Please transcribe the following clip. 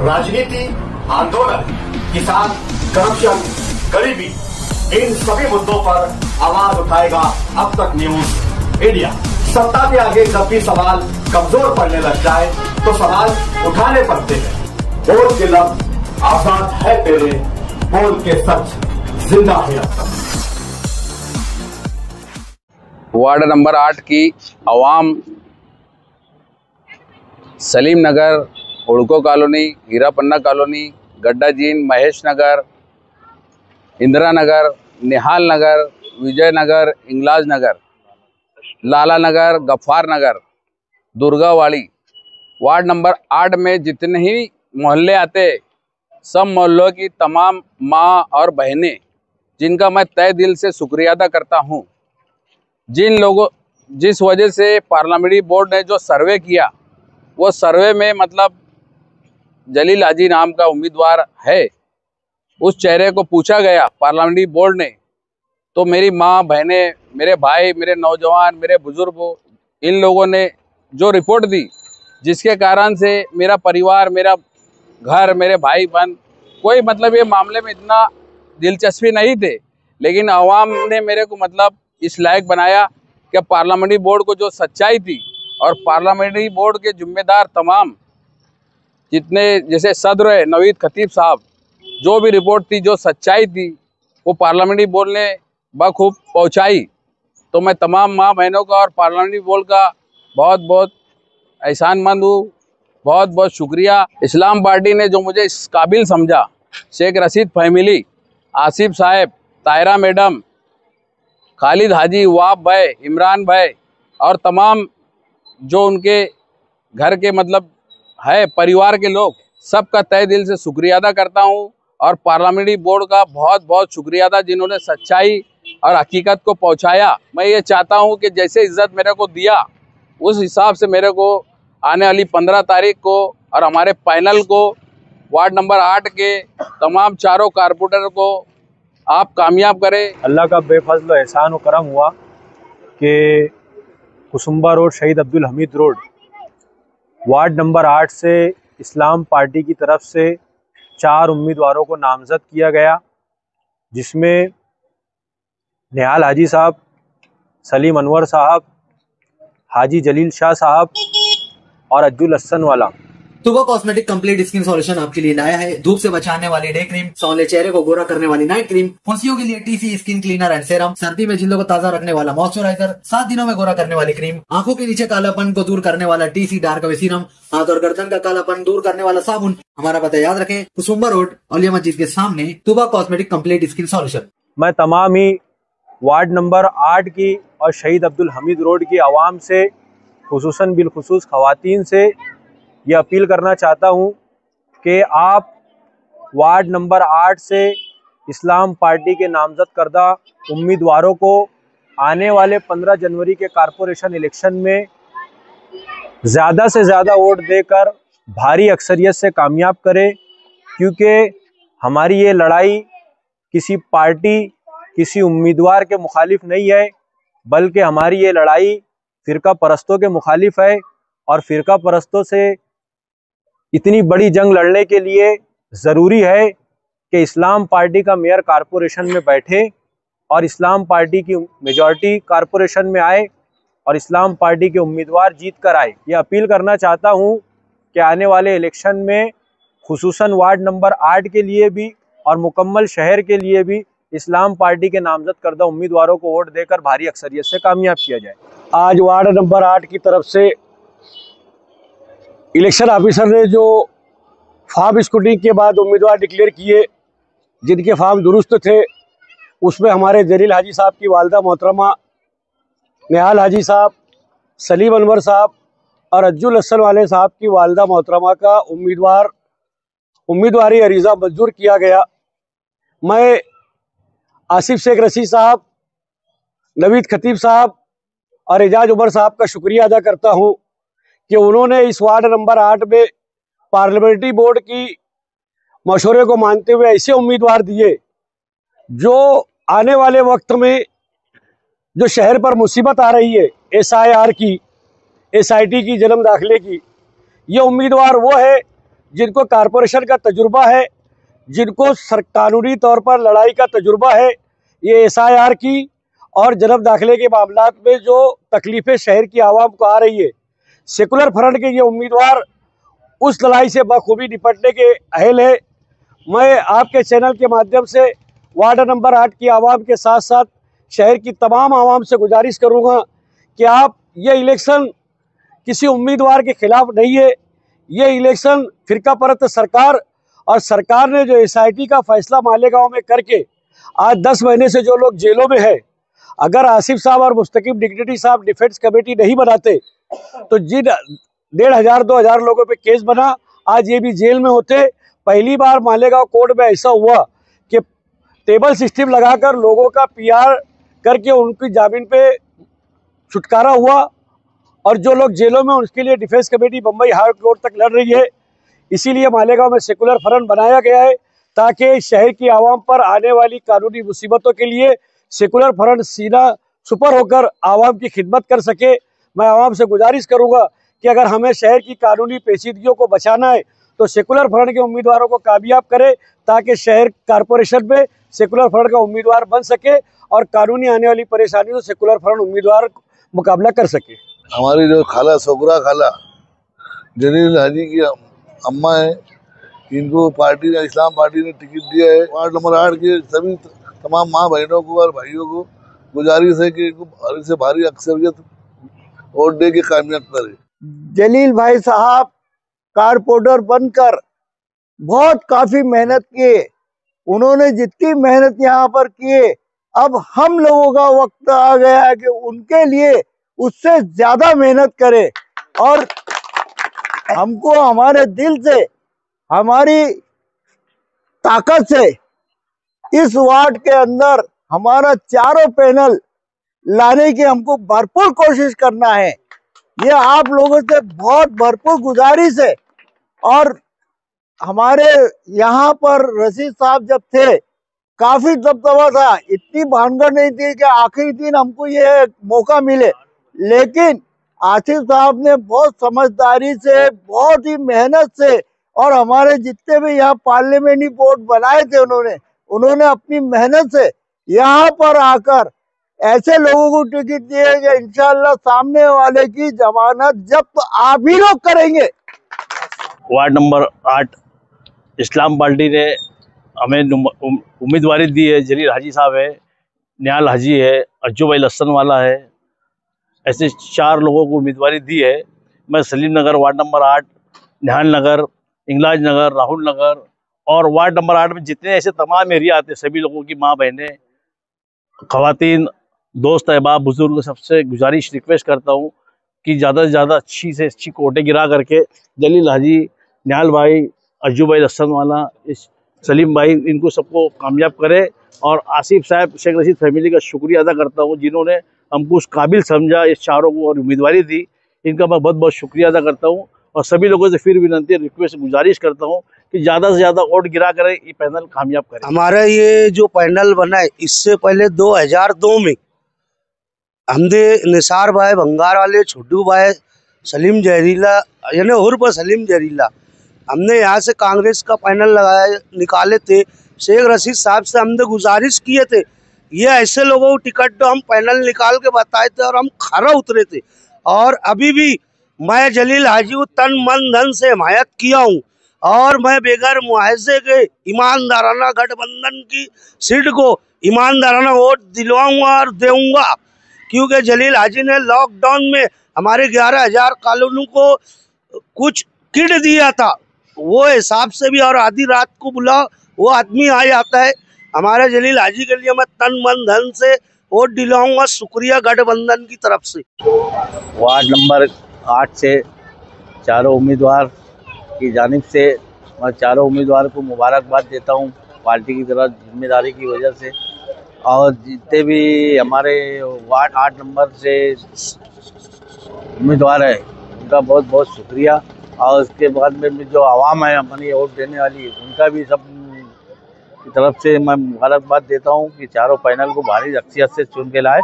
राजनीति, आंदोलन, किसान, करप्शन, गरीबी, इन सभी मुद्दों पर आवाज उठाएगा अब तक न्यूज इंडिया। सत्ता के आगे जब भी सवाल कमजोर पड़ने लग जाए तो सवाल उठाने पड़ते हैं। बोल के लफ्ज आजाद है तेरे, बोल के सच जिंदा है अब तक। वार्ड नंबर 8 की आवाम सलीम नगर, हुड़को कॉलोनी, हीरा पन्ना कॉलोनी, गड्ढा जीन, महेश नगर, इंदिरा नगर, निहाल नगर, विजय नगर, इंगलाज नगर, लाला नगर, गफ्फार नगर, दुर्गावाड़ी, वार्ड नंबर 8 में जितने ही मोहल्ले आते, सब मोहल्लों की तमाम माँ और बहनें, जिनका मैं तहे दिल से शुक्रिया अदा करता हूँ। जिस वजह से पार्लियामेंट्री बोर्ड ने जो सर्वे किया, वो सर्वे में मतलब जलील हाजी नाम का उम्मीदवार है, उस चेहरे को पूछा गया पार्लियामेंट्री बोर्ड ने, तो मेरी माँ, बहनें, मेरे भाई, मेरे नौजवान, मेरे बुजुर्ग, इन लोगों ने जो रिपोर्ट दी, जिसके कारण से मेरा परिवार, मेरा घर, मेरे भाई बहन कोई मतलब ये मामले में इतना दिलचस्पी नहीं थे, लेकिन आवाम ने मेरे को मतलब इस लायक बनाया कि पार्लियामेंट्री बोर्ड को जो सच्चाई थी और पार्लियामेंट्री बोर्ड के जिम्मेदार तमाम जितने जैसे सदर है नवीद खतीब साहब, जो भी रिपोर्ट थी, जो सच्चाई थी, वो पार्लियामेंट्री बोर्ड ने बखूब पहुंचाई। तो मैं तमाम माँ बहनों का और पार्लियामेंट्री बोर्ड का बहुत बहुत एहसानमंद हूँ, बहुत बहुत शुक्रिया। इस्लाम पार्टी ने जो मुझे इस काबिल समझा, शेख रशीद फैमिली, आसिफ साहब, तायरा मैडम, खालिद हाजी, वाब भाई, इमरान भाई और तमाम जो उनके घर के मतलब है परिवार के लोग, सबका तहे दिल से शुक्रिया अदा करता हूं। और पार्लियामेंट्री बोर्ड का बहुत बहुत शुक्रिया अदा, जिन्होंने सच्चाई और हकीकत को पहुंचाया। मैं ये चाहता हूं कि जैसे इज्जत मेरे को दिया, उस हिसाब से मेरे को आने वाली 15 तारीख को और हमारे पैनल को, वार्ड नंबर 8 के तमाम चारों कारपोरेटर को आप कामयाब करें। अल्लाह का बेफजल एहसान व करम हुआ कि कुसुम्बा रोड, शहीद Abdul Hamid road, ward number 8 से इस्लाम पार्टी की तरफ से 4 उम्मीदवारों को नामजद किया गया, जिसमें निहाल हाजी साहब, सलीम अनवर साहब, हाजी जलील शाह साहब और अज्जुल हसन वाला। तुबा कॉस्मेटिक कंप्लीट स्किन सॉल्यूशन आपके लिए लाया है। धूप से बचाने वाली डे क्रीम, सौंले चेहरे को गोरा करने वाली नाइट क्रीम, फुंसियों के लिए TC skin cleaner and serum, सर्दी में जिल्दों को ताजा रखने वाला मॉइस्चराइजर, 7 दिनों में गोरा करने वाली क्रीम, आंखों के नीचे कालापन को दूर करने वाला टीसी डार्क वे सीरम, हाथ और गर्दन का कालापन दूर करने वाला साबुन। हमारा पता याद रखें, कुसुम्बा रोड, औलिया मस्जिद के सामने, तुबा कॉस्मेटिक कंप्लीट स्किन सॉल्यूशन। मैं तमाम ही वार्ड नंबर 8 की और शहीद अब्दुल हमीद रोड की आवाम से, खुसूसन बिलखुसूस खवातीन से ये अपील करना चाहता हूँ कि आप वार्ड नंबर 8 से इस्लाम पार्टी के नामजद करदा उम्मीदवारों को आने वाले 15 जनवरी के कारपोरेशन इलेक्शन में ज़्यादा से ज़्यादा वोट देकर भारी अक्सरियत से कामयाब करें, क्योंकि हमारी ये लड़ाई किसी पार्टी, किसी उम्मीदवार के मुखालिफ नहीं है, बल्कि हमारी ये लड़ाई फ़िरका परस्तों के मुखालिफ है। और फ़िरका परस्तों से इतनी बड़ी जंग लड़ने के लिए ज़रूरी है कि इस्लाम पार्टी का मेयर कारपोरेशन में बैठे और इस्लाम पार्टी की मेजॉरिटी कारपोरेशन में आए और इस्लाम पार्टी के उम्मीदवार जीत कर आए। ये अपील करना चाहता हूँ कि आने वाले इलेक्शन में खुसूसन वार्ड नंबर 8 के लिए भी और मुकम्मल शहर के लिए भी इस्लाम पार्टी के नामजद करदा उम्मीदवारों को वोट देकर भारी अक्सरियत से कामयाब किया जाए। आज वार्ड नंबर 8 की तरफ से इलेक्शन ऑफिसर ने जो फॉर्म स्क्रूटनी के बाद उम्मीदवार डिक्लेयर किए, जिनके फॉर्म दुरुस्त थे, उसमें हमारे जलील हाजी साहब की वालदा मोहतरमा, निहाल हाजी साहब, सलीम अनवर साहब और अज्जुल हसन वाले साहब की वालदा मोहतरमा का उम्मीदवारी अरीज़ा मंजूर किया गया। मैं आसिफ शेख रशीद साहब, नवीद खतीब साहब और एजाज उमर साहब का शुक्रिया अदा करता हूँ कि उन्होंने इस वार्ड नंबर 8 में पार्लियामेंट्री बोर्ड की मशवरे को मानते हुए ऐसे उम्मीदवार दिए जो आने वाले वक्त में जो शहर पर मुसीबत आ रही है, SIR की, SIT की, जन्म दाखिले की, ये उम्मीदवार वो है जिनको कारपोरेशन का तजुर्बा है, जिनको कानूनी तौर पर लड़ाई का तजुर्बा है, ये SIR की और जन्म दाखिले के मामलात में जो तकलीफें शहर की आवाम को आ रही है, सेकुलर फ्रंट के ये उम्मीदवार उस लड़ाई से बखूबी निपटने के अहल है। मैं आपके चैनल के माध्यम से वार्ड नंबर 8 की आवाम के साथ साथ शहर की तमाम आवाम से गुजारिश करूंगा कि आप ये इलेक्शन किसी उम्मीदवार के खिलाफ नहीं है, ये इलेक्शन फिरका परस्त सरकार और सरकार ने जो SIT का फैसला मालेगांव में करके आज 10 महीने से जो लोग जेलों में है, अगर आसिफ साहब और मुस्तकीम डिग्निटी साहब डिफेंस कमेटी नहीं बनाते तो जिन 1500-2000 लोगों पे केस बना, आज ये भी जेल में होते। पहली बार मालेगांव कोर्ट में ऐसा हुआ कि टेबल सिस्टम लगाकर लोगों का PR करके उनकी जामीन पे छुटकारा हुआ और जो लोग जेलों में उसके लिए defence committee Bombay high court तक लड़ रही है। इसीलिए मालेगांव में सेकुलर फ्रंट बनाया गया है ताकि शहर की आवाम पर आने वाली कानूनी मुसीबतों के लिए सेकुलर फ्रंट सीना सुपर होकर आवाम की खिदमत कर सके। मैं आवाम से गुजारिश करूंगा कि अगर हमें शहर की कानूनी पेचीदगियों को बचाना है तो सेकुलर फ्रंट के उम्मीदवारों को कामयाब करे ताकि शहर कारपोरेशन में सेकुलर फ्रंट का उम्मीदवार बन सके और कानूनी आने वाली परेशानियों से सेकुलर फ्रंट उम्मीदवार मुकाबला कर सके। हमारी जो खाला सोगरा खाला जलील हाजी की अम्मा है, इनको पार्टी ने इस्लाम पार्टी ने टिकट दिया है। वार्ड नंबर 8 के सभी तमाम माँ बहनों को और भाइयों को गुजारिश है कि इनको भारी से भारी अक्सरियत वोट दे के कामयाब करे। जलील भाई साहब कारपोरेटर बनकर बहुत काफी मेहनत किए, उन्होंने जितनी मेहनत यहाँ पर किए, अब हम लोगों का वक्त आ गया है कि उनके लिए उससे ज्यादा मेहनत करें और हमको हमारे दिल से, हमारी ताकत से इस वार्ड के अंदर हमारा चारों पैनल लाने की हमको भरपूर कोशिश करना है। ये आप लोगों से बहुत भरपूर गुजारिश है। और हमारे यहाँ पर रशीद साहब जब थे काफी दबदबा था, इतनी भानगढ़ नहीं थी कि आखिरी दिन हमको ये मौका मिले, लेकिन आसिफ साहब ने बहुत समझदारी से, बहुत ही मेहनत से और हमारे जितने भी यहाँ पार्लियामेंट्री बोर्ड बनाए थे उन्होंने अपनी मेहनत से यहाँ पर आकर ऐसे लोगों को टिकट दिए कि इंशाल्लाह सामने वाले की जमानत जब्त आप ही लोग करेंगे। वार्ड नंबर 8 इस्लाम पार्टी ने हमें उम्मीदवारी दी है। जलील हाजी साहब है, निहाल हाजी है, अज्जू भाई लस्सन वाला है, ऐसे 4 लोगों को उम्मीदवारी दी है। मैं सलीम नगर वार्ड नंबर 8, निहाल नगर, इंगलाज नगर, राहुल नगर और वार्ड नंबर 8 में जितने ऐसे तमाम एरिया आते हैं सभी लोगों की माँ बहनें, खवातीन, दोस्त, अहबाब, बुजुर्ग सबसे गुजारिश रिक्वेस्ट करता हूँ कि ज़्यादा से ज़्यादा अच्छी से अच्छी कोटे गिरा करके जलील हाजी, निहाल भाई, अज्जू भाई लस्सन वाला, इस सलीम भाई, इनको सबको कामयाब करे। और आसिफ साहब, शेख रशीद फैमिली का शुक्रिया अदा करता हूँ जिन्होंने हमको उस काबिल समझा, इस चारों को और उम्मीदवारी दी, इनका मैं बहुत बहुत शुक्रिया अदा करता हूँ। और सभी लोगों से फिर विनती, रिक्वेस्ट, गुजारिश करता हूँ कि ज़्यादा से ज़्यादा वोट गिरा करें, ये पैनल कामयाब करें। हमारा ये जो पैनल बना है, इससे पहले 2002 में हमने निसार भाई भंगार वाले, छोटू भाई, सलीम जहरीला यानी उर्फ सलीम जहरीला, हमने यहाँ से कांग्रेस का पैनल लगाया, निकाले थे। शेख रशीद साहब से हमने गुजारिश किए थे, ये ऐसे लोगों को टिकट दो, हम पैनल निकाल के बताए थे और हम खरा उतरे थे। और अभी भी मैं जलील हाजी को तन मन धन से हिमायत किया हूँ और मैं बेगर मुआवजे के ईमानदाराना गठबंधन की सीट को ईमानदाराना वोट दिलवाऊंगा और दूंगा, क्योंकि जलील हाजी ने लॉकडाउन में हमारे 11,000 कॉलोनी को कुछ किट दिया था, वो हिसाब से भी, और आधी रात को बुला वो आदमी आ जाता है। हमारे जलील हाजी के लिए मैं तन मन धन से वोट दिलाऊंगा, शुक्रिया गठबंधन की तरफ से। वार्ड नंबर 8 से चारों उम्मीदवार की जानिब से मैं चारों उम्मीदवार को मुबारकबाद देता हूं पार्टी की तरफ जिम्मेदारी की वजह से। और जितने भी हमारे वार्ड 8 नंबर से उम्मीदवार है उनका बहुत बहुत शुक्रिया। और उसके बाद में जो आवाम है हमारी वोट देने वाली, उनका भी सब की तरफ से मैं मुबारकबाद देता हूं कि चारों पैनल को भारी अक्सरियत से चुन के लाए।